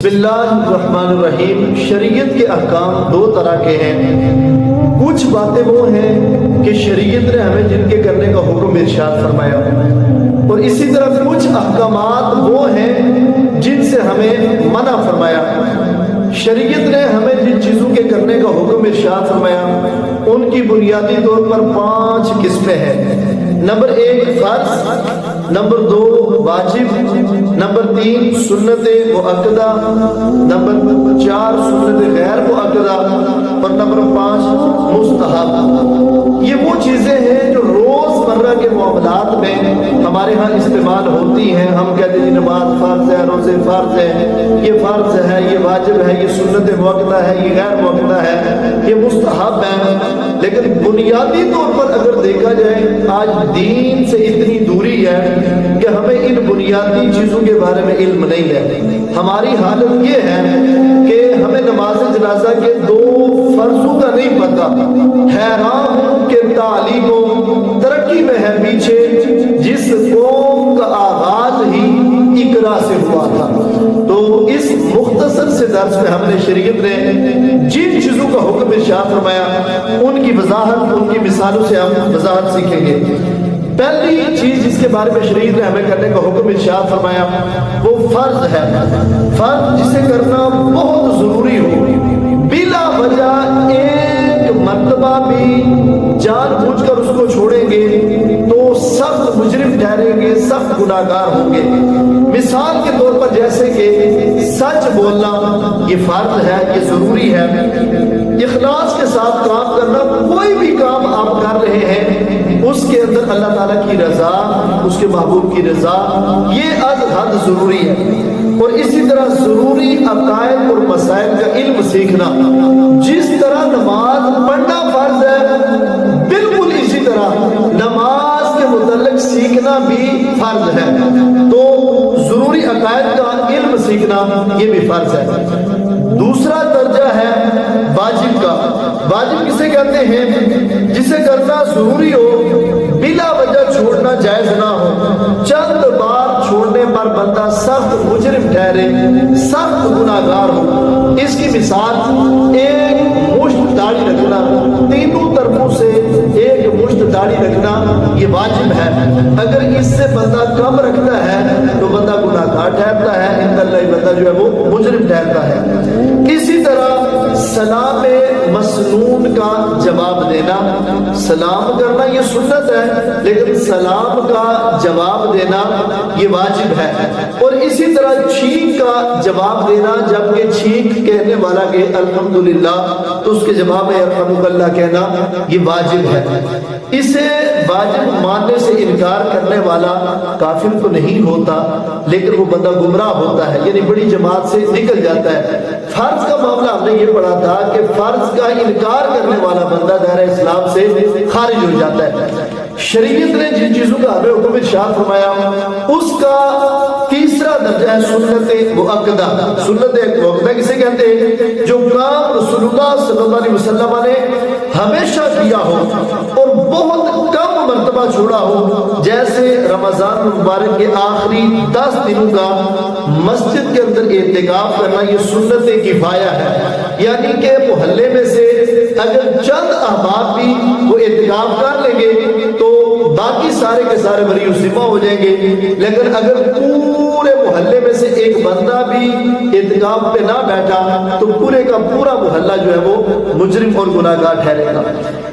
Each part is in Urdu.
اللہ الرحمن الرحیم۔ شریعت کے احکام دو طرح کے ہیں۔ کچھ باتیں وہ ہیں کہ شریعت نے ہمیں جن کے کرنے کا حکم ارشاد فرمایا، اور اسی طرح کچھ احکامات وہ ہیں جن سے ہمیں منع فرمایا۔ شریعت نے ہمیں جن چیزوں کے کرنے کا حکم ارشاد فرمایا ان کی بنیادی طور پر 5 قسمیں ہیں۔ نمبر 1 فرض، نمبر 2 واجب، نمبر 3 سنت مؤکدہ، نمبر 4 سنت غیر مؤکدہ، اور نمبر 5 مستحب۔ یہ وہ چیزیں ہیں جو روزمرہ کے معاملات میں ہمارے ہاں استعمال ہوتی ہیں۔ ہم کہتے ہیں نماز فرض ہے، روزے فرض ہے، یہ فرض ہے، یہ واجب ہے، یہ سنت مؤکدہ ہے، یہ غیر مؤکدہ ہے، یہ مستحب ہے۔ لیکن بنیادی طور پر اگر دیکھا جائے آج دین سے اتنی دوری ہے کہ ہمیں ان بنیادی چیزوں کے بارے میں علم نہیں ہے۔ ہماری حالت یہ ہے کہ ہمیں نماز جنازہ کے 2 فرضوں کا نہیں پتہ۔ حیران ہوں کہ تعلیم و ترقی میں ہے پیچھے، جس قوم کا آغاز ہی اقرا سے ہوا تھا۔ تو اس مختصر سے درس میں ہم نے شریعت نے جن چیزوں کا حکم ارشاد فرمایا ان کی وضاحت، ان کی مثالوں سے ہم وضاحت سیکھیں گے۔ پہلی چیز جس کے بارے میں شریعت نے ہمیں کرنے کا حکم ارشاد فرمایا وہ فرض ہے۔ فرض جسے کرنا بہت ضروری ہو، بلا وجہ ایک مرتبہ بھی جان بوجھ کر اس کو چھوڑیں گے تو سخت مجرم ٹھہریں گے، سخت گناہگار ہوں گے۔ مثال کے طور پر جیسے کہ سچ بولنا یہ فرض ہے، یہ ضروری ہے۔ اخلاص کے ساتھ کام کرنا، کوئی بھی کام آپ کر رہے ہیں اس کے اندر اللہ تعالیٰ کی رضا، اس کے محبوب کی رضا، یہ از حد ضروری ہے۔ اور اسی طرح ضروری عقائد اور مسائل کا علم سیکھنا، جس طرح نماز پڑھنا فرض ہے بالکل اسی طرح نماز کے متعلق سیکھنا بھی فرض ہے۔ تو ضروری عقائد کا علم سیکھنا یہ بھی فرض ہے۔ دوسرا درجہ ہے واجب کا۔ واجب کسے کہتے ہیں؟ جسے کرنا ضروری ہو، بلا وجہ چھوڑنا جائز نہ ہو، چند بار چھوڑنے پر بندہ سخت مجرم ٹھہرے، سخت گناہگار ہو۔ اس کی مثال ایک مشت داڑھی رکھنا، تینوں طرفوں سے ایک مشت داڑھی رکھنا یہ واجب ہے۔ اگر اس سے بندہ کم رکھتا ہے تو بندہ گناہگار ٹھہرتا ہے، ان اللہ بندہ جو ہے وہ مجرم ٹھہرتا ہے۔ اسی طرح سلام مسنون کا جواب دینا، سلام کرنا یہ سنت ہے لیکن سلام کا جواب دینا یہ واجب ہے۔ اور اسی طرح چھینک کا جواب دینا، جبکہ چھینک کہنے والا کہ الحمدللہ تو اس کے جواب میں یرحمک اللہ کہنا یہ واجب ہے۔ اسے واجب ماننے سے انکار کرنے والا کافر تو نہیں ہوتا لیکن وہ بندہ گمراہ ہوتا ہے، یعنی بڑی جماعت سے نکل جاتا ہے۔ فرض کا معاملہ ہم نے یہ پڑھا تھا کہ فرض کا انکار کرنے والا بندہ دائرہ اسلام سے خارج ہو جاتا ہے۔ شریعت نے جن چیزوں کا ہمیں حکم ارشاد فرمایا اس کا تیسرا درجہ ہے سنت مؤکدہ۔ سنت مؤکدہ کسے کہتے ہیں؟ جو کام رسول اللہ صلی اللہ علیہ وسلم نے ہمیشہ کیا ہو اور بہت کم مرتبہ چھوڑا ہو، جیسے رمضان مبارک کے آخری 10 دنوں کا مسجد کے اندر اعتکاف کرنا یہ سنت کفایہ ہے۔ یعنی کہ محلے میں سے اگر چند احباب بھی وہ اعتکاف کر لیں گے تو باقی سارے کے سارے بری ذمہ ہو جائیں گے، لیکن اگر پورے محلے میں سے ایک بندہ بھی اعتکاف پہ نہ بیٹھا تو پورے کا پورا محلہ جو ہے وہ مجرم اور گناہگار ٹھہرے گا۔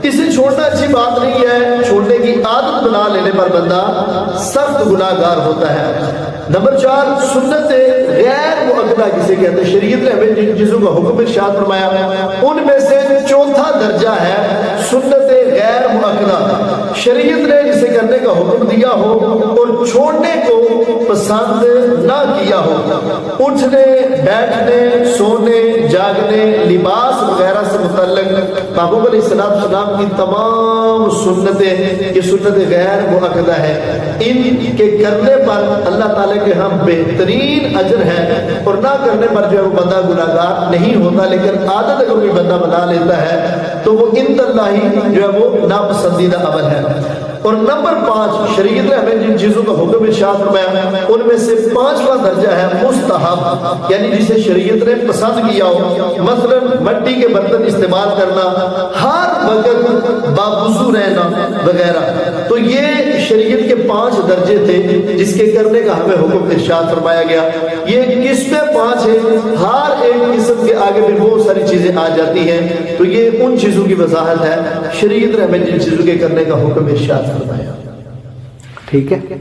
اسے چھوڑنا اچھی بات نہیں ہے، چھوڑنے کی عادت بنا لینے پر بندہ سخت گناہگار ہوتا ہے۔ نمبر 4 سنت غیر مؤکدہ کسے کہتے ہیں؟ شریعت نے ہمیں جن چیزوں کا حکم ارشاد فرمایا ان میں سے چوتھا درجہ ہے سنت غیر مؤکدہ۔ شریعت نے جسے کرنے کا حکم دیا ہو اور چھوڑنے کو پسند نہ کیا ہو، اٹھنے، بیٹھنے، سونے، جاگنے، لباس وغیرہ سے متعلق محبوب علیہ السلام کی تمام سنتیں یہ سنت غیر مؤکدہ ہے۔ ان کے کرنے پر اللہ تعالیٰ کے ہم بہترین اجر ہے اور نہ کرنے پر جو ہے وہ بندہ گناہگار نہیں ہوتا، لیکن عادت اگر کوئی بندہ بنا لیتا ہے تو وہ عند اللہ جو ہے وہ ناپسندیدہ عمل ہے۔ اور نمبر 5 شریعت نے ہمیں جن چیزوں کا حکم ارشاد فرمایا ان میں سے 5واں درجہ ہے مستحب، یعنی جسے شریعت نے پسند کیا ہو، مثلا مٹی کے برتن استعمال کرنا، ہر وقت باوضو رہنا وغیرہ۔ تو یہ شریعت کے 5 درجے تھے جس کے کرنے کا ہمیں حکم ارشاد فرمایا گیا۔ یہ قسمیں 5 ہیں، ہر ایک قسم کے آگے بھی بہت ساری چیزیں آ جاتی ہیں، تو یہ ان چیزوں کی وضاحت ہے۔ شریعت نے ہمیں جن چیزوں کے کرنے کا حکم ارشاد فرمایا، ٹھیک ہے۔